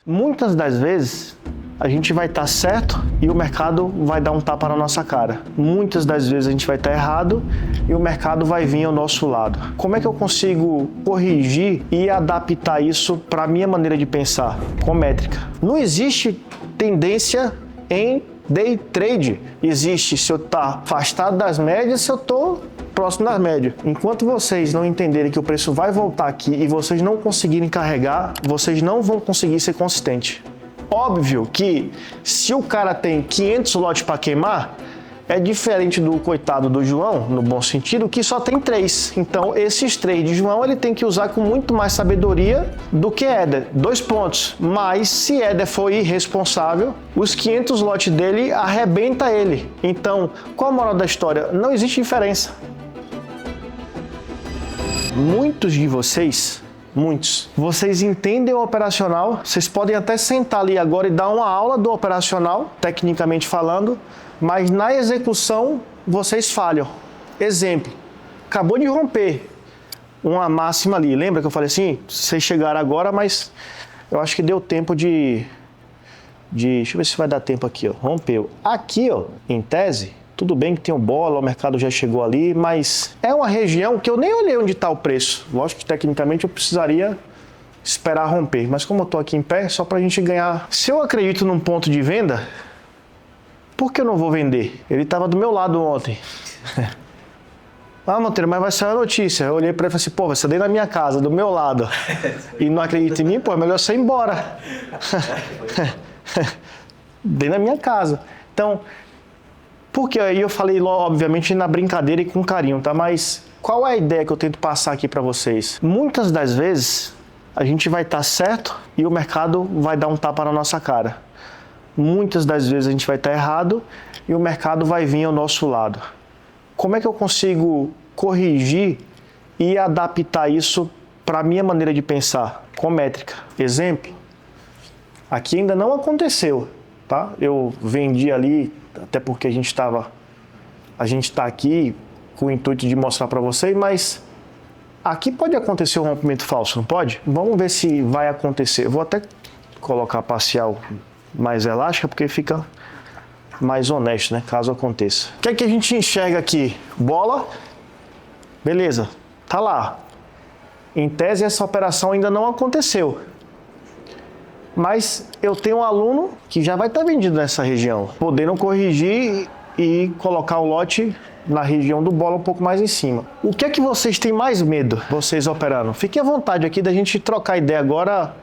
Muitas das vezes a gente vai estar certo e o mercado vai dar um tapa na nossa cara. Muitas das vezes a gente vai estar errado e o mercado vai vir ao nosso lado. Como é que eu consigo corrigir e adaptar isso para a minha maneira de pensar? Com métrica. Não existe tendência em day trade. Existe se eu estou afastado das médias, se eu estou próximo das médias. Enquanto vocês não entenderem que o preço vai voltar aqui e vocês não conseguirem carregar, vocês não vão conseguir ser consistentes. Óbvio que se o cara tem 500 lotes para queimar, é diferente do coitado do João, no bom sentido, que só tem 3. Então, esses 3 de João, ele tem que usar com muito mais sabedoria do que Éder. 2 pontos. Mas, se Éder for irresponsável, os 500 lotes dele arrebenta ele. Então, qual a moral da história? Não existe diferença. Muitos de vocês entendem o operacional, vocês podem até sentar ali agora e dar uma aula do operacional, tecnicamente falando, mas na execução vocês falham. Exemplo, acabou de romper uma máxima ali, lembra que eu falei assim? Vocês chegaram agora, mas eu acho que deu tempo de deixa eu ver se vai dar tempo aqui, ó. Rompeu. Aqui, ó, em tese, tudo bem que tem um bola, o mercado já chegou ali, mas é uma região que eu nem olhei onde está o preço. Lógico que tecnicamente eu precisaria esperar romper, mas como eu estou aqui em pé, só para a gente ganhar. Se eu acredito num ponto de venda, por que eu não vou vender? Ele estava do meu lado ontem. Ah, Monteiro, mas vai sair a notícia. Eu olhei para ele e falei assim, pô, vai sair na minha casa, do meu lado. E não acredita em mim, pô, é melhor você ir embora. Dei na minha casa. Então, porque aí eu falei, obviamente, na brincadeira e com carinho, tá? Mas qual é a ideia que eu tento passar aqui para vocês? Muitas das vezes a gente vai estar certo e o mercado vai dar um tapa na nossa cara. Muitas das vezes a gente vai estar errado e o mercado vai vir ao nosso lado. Como é que eu consigo corrigir e adaptar isso para a minha maneira de pensar? Com métrica. Exemplo, aqui ainda não aconteceu, tá? Eu vendi ali, até porque a gente está aqui com o intuito de mostrar para vocês, mas aqui pode acontecer um rompimento falso, não pode? Vamos ver se vai acontecer. Eu vou até colocar a parcial mais elástica, porque fica mais honesto, né? Caso aconteça. O que é que a gente enxerga aqui? Bola, beleza, tá lá. Em tese, essa operação ainda não aconteceu. Mas eu tenho um aluno que já vai estar vendido nessa região, podendo corrigir e colocar o lote na região do bola um pouco mais em cima. O que é que vocês têm mais medo, vocês operando? Fiquem à vontade aqui da gente trocar ideia agora.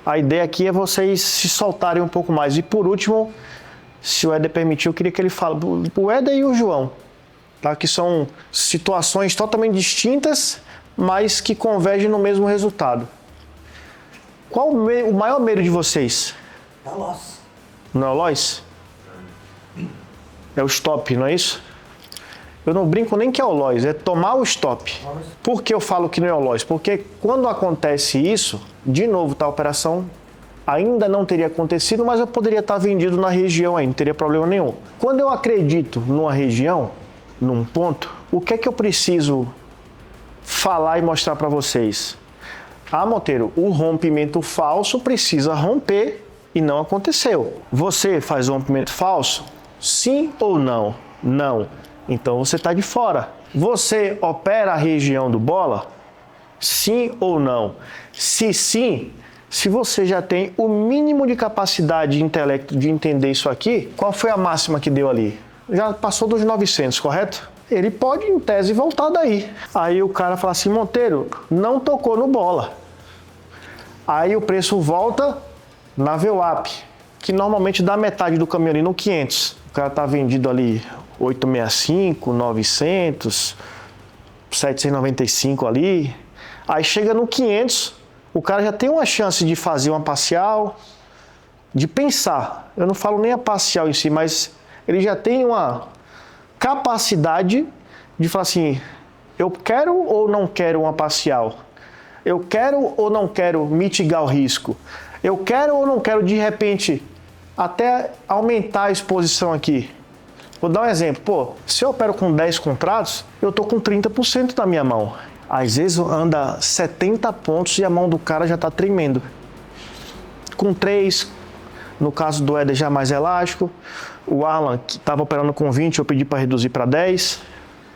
A ideia aqui é vocês se soltarem um pouco mais. E por último, se o Éder permitir, eu queria que ele fale, o Éder e o João, tá? Que são situações totalmente distintas, mas que convergem no mesmo resultado. Qual o maior medo de vocês? É o loss. Não é o loss? É o stop, não é isso? Eu não brinco nem que é o loss, é tomar o stop. Por que eu falo que não é o loss? Porque quando acontece isso, de novo, tá, a operação ainda não teria acontecido, mas eu poderia estar vendido na região aí, não teria problema nenhum. Quando eu acredito numa região, num ponto, o que é que eu preciso falar e mostrar para vocês? Ah, Monteiro, o rompimento falso precisa romper e não aconteceu. Você faz o rompimento falso? Sim ou não? Não. Então você está de fora. Você opera a região do bola? Sim ou não? Se sim, se você já tem o mínimo de capacidade de intelecto de entender isso aqui, qual foi a máxima que deu ali? Já passou dos 900, correto? Ele pode, em tese, voltar daí. Aí o cara fala assim, Monteiro, não tocou no bola. Aí o preço volta na VWAP, que normalmente dá metade do caminho ali no 500. O cara tá vendido ali 865, 900, 795 ali. Aí chega no 500, o cara já tem uma chance de fazer uma parcial, de pensar. Eu não falo nem a parcial em si, mas ele já tem uma capacidade de falar assim, eu quero ou não quero uma parcial? Eu quero ou não quero mitigar o risco? Eu quero ou não quero, de repente, até aumentar a exposição aqui? Vou dar um exemplo. Pô, se eu opero com 10 contratos, eu estou com 30% na minha mão. Às vezes anda 70 pontos e a mão do cara já está tremendo. com 3, no caso do Éder já mais elástico. O Alan, que estava operando com 20, eu pedi para reduzir para 10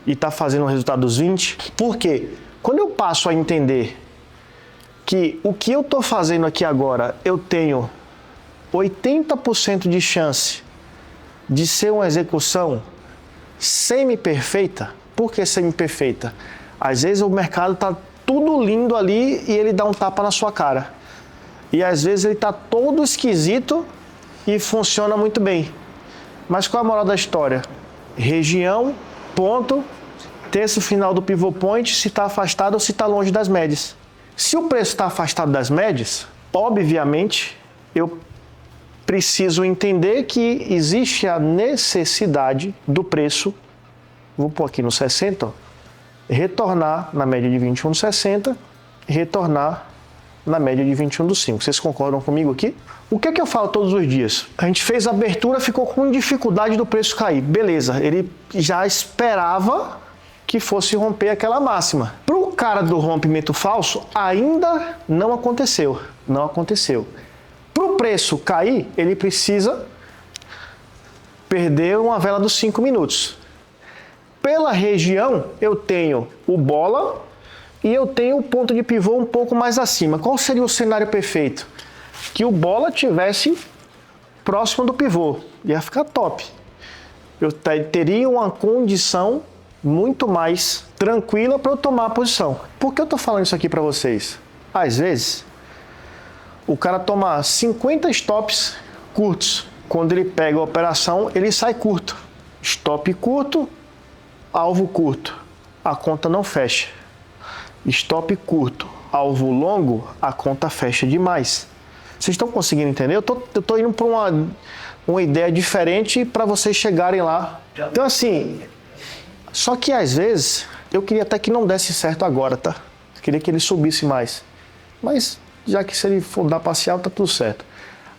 e está fazendo o resultado dos 20. Por quê? Quando eu passo a entender que o que eu estou fazendo aqui agora, eu tenho 80% de chance de ser uma execução semi-perfeita. Por que semi-perfeita? Às vezes o mercado está tudo lindo ali e ele dá um tapa na sua cara. E às vezes ele está todo esquisito e funciona muito bem. Mas qual é a moral da história? Região, ponto, terço final do pivot point, se está afastado ou se está longe das médias. Se o preço está afastado das médias, obviamente eu preciso entender que existe a necessidade do preço, vou pôr aqui no 60, ó, retornar na média de 21,60, retornar na média de 21,5. Vocês concordam comigo aqui? O que é que eu falo todos os dias? A gente fez a abertura, ficou com dificuldade do preço cair. Beleza, ele já esperava que fosse romper aquela máxima. Para o cara do rompimento falso, ainda não aconteceu. Não aconteceu. Para o preço cair, ele precisa perder uma vela dos 5 minutos. Pela região, eu tenho o bola e eu tenho o ponto de pivô um pouco mais acima. Qual seria o cenário perfeito? Que o bola tivesse próximo do pivô. Ia ficar top. Eu teria uma condição muito mais tranquila para eu tomar a posição. Por que eu estou falando isso aqui para vocês? Às vezes, o cara toma 50 stops curtos. Quando ele pega a operação, ele sai curto. Stop curto, alvo curto. A conta não fecha. Stop curto, alvo longo, a conta fecha demais. Vocês estão conseguindo entender? Eu tô indo para uma ideia diferente para vocês chegarem lá. Então assim, só que às vezes, eu queria até que não desse certo agora, tá? Eu queria que ele subisse mais. Mas, já que se ele for dar parcial, tá tudo certo.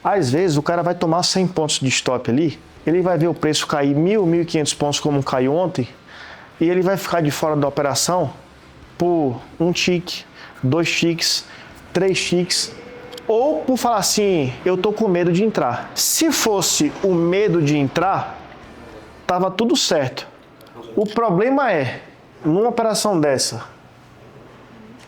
Às vezes, o cara vai tomar 100 pontos de stop ali, ele vai ver o preço cair 1.000, 1.500 pontos como caiu ontem, e ele vai ficar de fora da operação por um tique, 2 tiques, 3 tiques, ou por falar assim, eu tô com medo de entrar. Se fosse o medo de entrar, tava tudo certo. O problema é, numa operação dessa,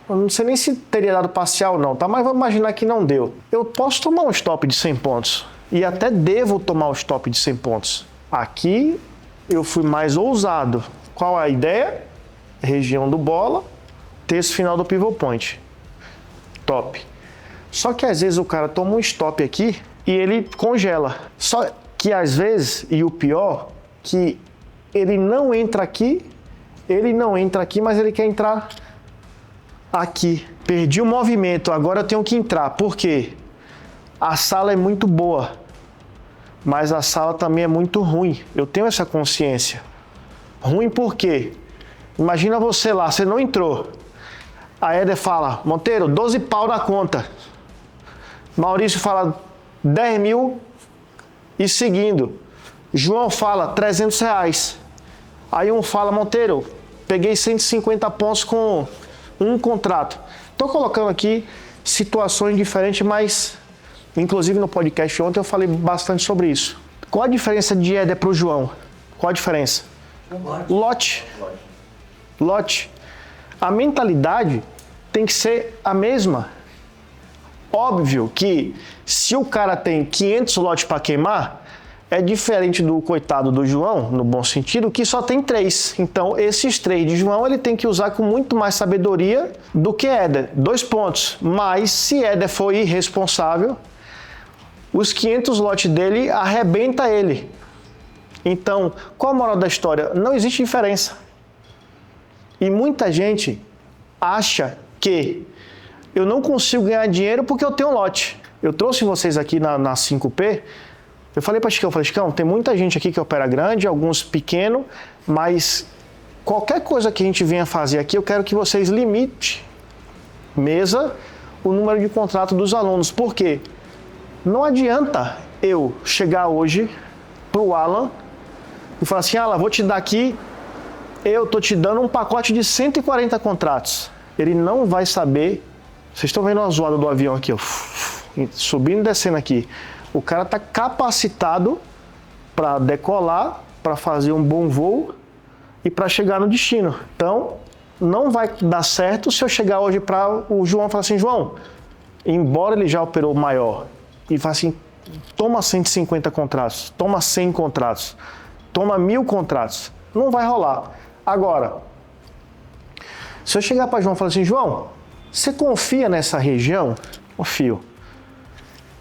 eu não sei nem se teria dado parcial ou não, tá? Mas vamos imaginar que não deu. Eu posso tomar um stop de 100 pontos e até devo tomar um stop de 100 pontos. Aqui eu fui mais ousado. Qual a ideia? Região do bola, terço final do pivot point. Top. Só que às vezes o cara toma um stop aqui e ele congela. Só que às vezes, e o pior, que ele não entra aqui, mas ele quer entrar aqui. Perdi o movimento, agora eu tenho que entrar. Por quê? A sala é muito boa, mas a sala também é muito ruim. Eu tenho essa consciência. Ruim por quê? Imagina você lá, você não entrou. A Éder fala, Monteiro, 12 pau na conta. Maurício fala 10 mil e seguindo. João fala 300 reais. Aí um fala, Monteiro, peguei 150 pontos com um contrato. Estou colocando aqui situações diferentes, mas inclusive no podcast ontem eu falei bastante sobre isso. Qual a diferença de Éder para o João? Qual a diferença? Lote. Lote. A mentalidade tem que ser a mesma. Óbvio que se o cara tem 500 lotes para queimar, é diferente do coitado do João, no bom sentido, que só tem 3. Então, esses 3 de João, ele tem que usar com muito mais sabedoria do que Éder. 2 pontos. Mas, se Éder for irresponsável, os 500 lotes dele arrebenta ele. Então, qual a moral da história? Não existe diferença. E muita gente acha que eu não consigo ganhar dinheiro porque eu tenho um lote. Eu trouxe vocês aqui na 5P, eu falei para Chicão, tem muita gente aqui que opera grande, alguns pequeno, mas qualquer coisa que a gente venha fazer aqui, eu quero que vocês limitem mesa o número de contrato dos alunos. Por quê? Não adianta eu chegar hoje pro Alan e falar assim, Alan, vou te dar aqui, eu tô te dando um pacote de 140 contratos. Ele não vai saber. Vocês estão vendo a zoada do avião aqui, ó, subindo e descendo aqui. O cara está capacitado para decolar, para fazer um bom voo e para chegar no destino. Então, não vai dar certo se eu chegar hoje para o João e falar assim, João, embora ele já operou maior, e falar assim, toma 150 contratos, toma 100 contratos, toma 1000 contratos. Não vai rolar. Agora, se eu chegar para João e falar assim, João, você confia nessa região? Confio.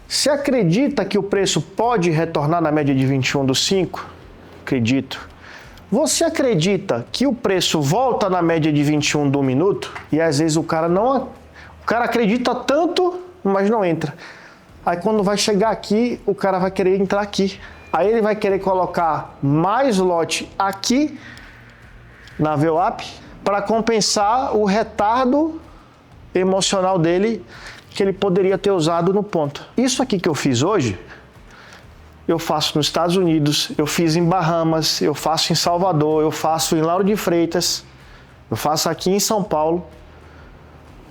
Você acredita que o preço pode retornar na média de 21 do 5? Acredito. Você acredita que o preço volta na média de 21 do minuto? E às vezes o cara acredita tanto, mas não entra. Aí quando vai chegar aqui, o cara vai querer entrar aqui. Aí ele vai querer colocar mais lote aqui na VWAP para compensar o retardo emocional dele que ele poderia ter usado no ponto. Isso aqui que eu fiz hoje, eu faço nos Estados Unidos, eu fiz em Bahamas, eu faço em Salvador, eu faço em Lauro de Freitas, eu faço aqui em São Paulo,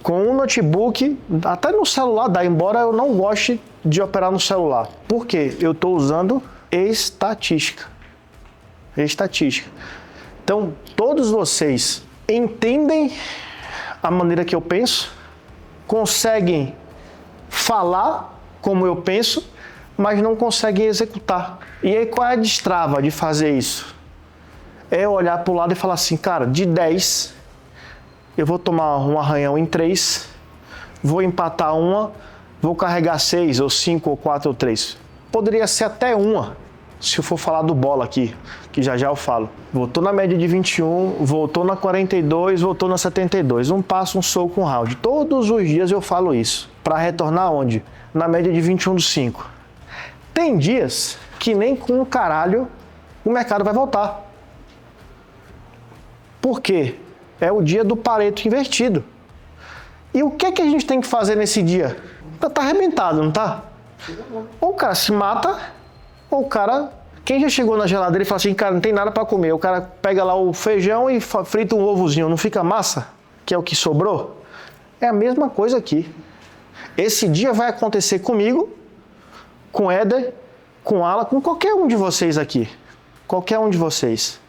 com um notebook, até no celular dá, embora eu não goste de operar no celular. Por quê? Eu estou usando estatística. Então, todos vocês entendem a maneira que eu penso, conseguem falar como eu penso, mas não conseguem executar. E aí qual é a destrava de fazer isso? É olhar para o lado e falar assim, cara, de 10, eu vou tomar um arranhão em 3, vou empatar uma, vou carregar 6, ou 5, ou 4, ou 3. Poderia ser até uma, se eu for falar do bola aqui, que já eu falo. Voltou na média de 21, voltou na 42, voltou na 72. Um passo, um soco, um round. Todos os dias eu falo isso. Para retornar onde? Na média de 21 do 5. Tem dias que nem com o caralho o mercado vai voltar. Por quê? É o dia do Pareto invertido. E o que é que a gente tem que fazer nesse dia? Tá arrebentado, não tá? Ou o cara se mata, ou o cara... Quem já chegou na geladeira e fala assim, cara, não tem nada para comer. O cara pega lá o feijão e frita um ovozinho, não fica massa? Que é o que sobrou? É a mesma coisa aqui. Esse dia vai acontecer comigo, com o Éder, com o Alan, com qualquer um de vocês aqui. Qualquer um de vocês.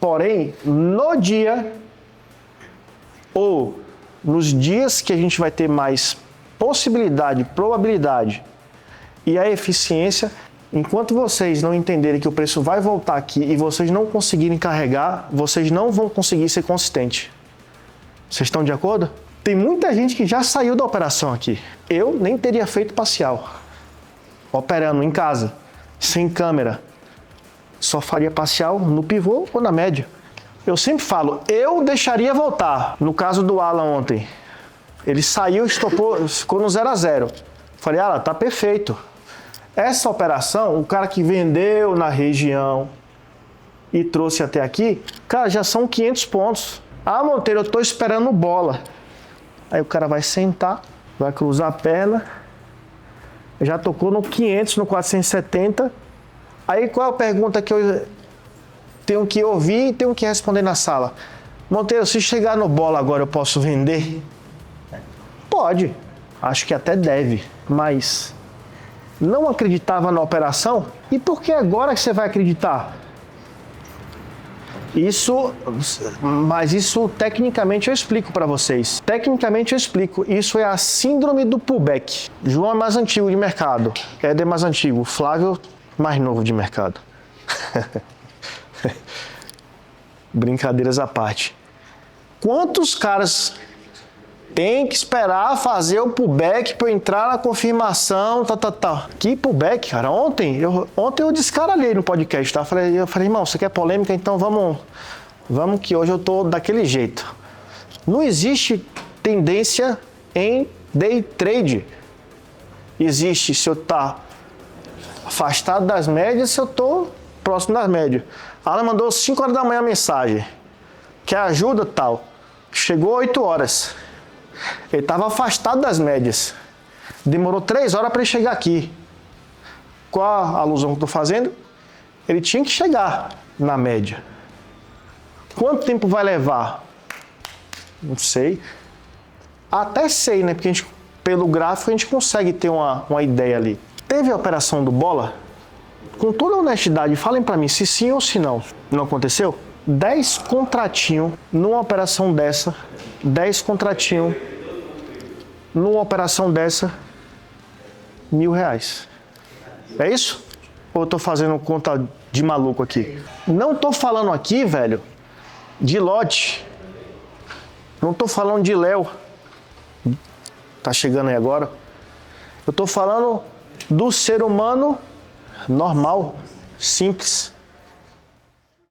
Porém, no dia, ou nos dias que a gente vai ter mais possibilidade, probabilidade e a eficiência, enquanto vocês não entenderem que o preço vai voltar aqui e vocês não conseguirem carregar, vocês não vão conseguir ser consistentes. Vocês estão de acordo? Tem muita gente que já saiu da operação aqui. Eu nem teria feito parcial. Operando em casa, sem câmera. Só faria parcial no pivô ou na média. Eu sempre falo, eu deixaria voltar. No caso do Alan ontem, ele saiu, estopou, ficou no 0 a 0. Falei, Alan, tá perfeito. Essa operação, o cara que vendeu na região e trouxe até aqui, cara, já são 500 pontos. Ah, Monteiro, eu tô esperando bola. Aí o cara vai sentar, vai cruzar a perna, já tocou no 500, no 470. Aí qual é a pergunta que eu tenho que ouvir e tenho que responder na sala? Monteiro, se chegar no bola agora eu posso vender? Pode, acho que até deve, mas não acreditava na operação? E por que agora que você vai acreditar? Mas isso tecnicamente eu explico para vocês. Tecnicamente eu explico. Isso é a síndrome do pullback. João é mais antigo de mercado. Éder é mais antigo. Flávio, mais novo de mercado. Brincadeiras à parte. Quantos caras tem que esperar fazer o pullback para entrar na confirmação, Que pullback, cara? Ontem eu descaralhei no podcast, tá? Eu falei, irmão, você quer polêmica? Então vamos que hoje eu tô daquele jeito. Não existe tendência em day trade. Existe se eu tá afastado das médias, se eu tô próximo das médias. Ela mandou 5 horas da manhã a mensagem. Quer ajuda, tal. Chegou 8 horas. Ele estava afastado das médias. Demorou 3 horas para ele chegar aqui. Qual a alusão que eu estou fazendo? Ele tinha que chegar na média. Quanto tempo vai levar? Não sei. Até sei, né? Porque a gente pelo gráfico a gente consegue ter uma ideia ali. Teve a operação do Bola? Com toda honestidade, falem para mim se sim ou se não. Não aconteceu? 10 contratinhos numa operação dessa, 10 contratinhos numa operação dessa, R$1.000. É isso? Ou eu tô fazendo conta de maluco aqui? Não tô falando aqui, velho, de lote. Não tô falando de Léo. Tá chegando aí agora. Eu tô falando do ser humano normal, simples.